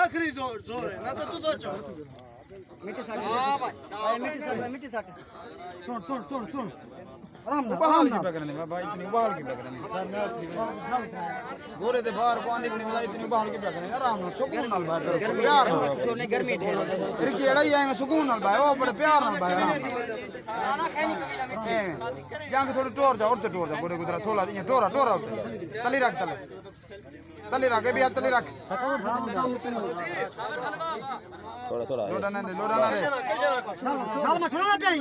आखिरी जोर है ना तो तू तो चल मिट्टी साट सुन आराम ना बहाल की पकड़ने में भाई इतनी बहाल की पकड़ने गोरे दे बाहर पानी भी नहीं इतनी बहाल की पकड़ने आराम नाल सुकून नाल भाई प्यार नाल गर्मी फिर केड़ा ही आएगा सुकून नाल भाई ओ बड़े प्यार नाल भाई आराम जंग थोड़ी टोर जा उड़ते टोर जा गोरे गुदरा थोला ये टोरा टोरा उड़ते तली रख तली रख भी हाथ तली रख थोड़ा लोड़ा ना दे साल में छोड़ा ना कहीं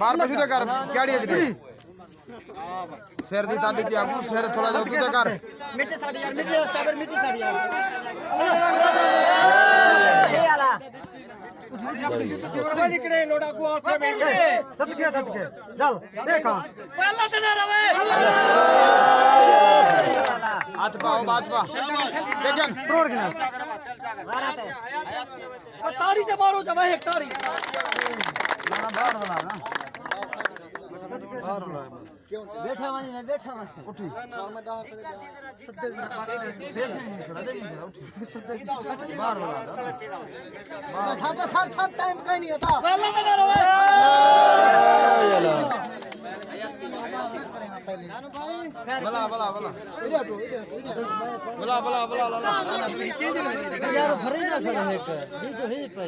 बार पे जुटे कर केड़ी है शेर दी ताली ती आगू शेर थोड़ा जा जुटे कर मिट्टी साट यार मिट्टी साट यार ए आला निकले लोड़ा को आथे में सदके चल देखा पहला से ना रवे हाथ पाओ बात पा जगन तोड़ के ताड़ी ते मारो जब एक ताड़ी ना बाहर वाला ना बाहर वाला बैठा उठी सेफ नहीं खड़ा दे नहीं उठी बाहर वाला साठ टाइम कहीं नहीं होता पहला से ना रवे बला यार भरे ना सके है जो है पे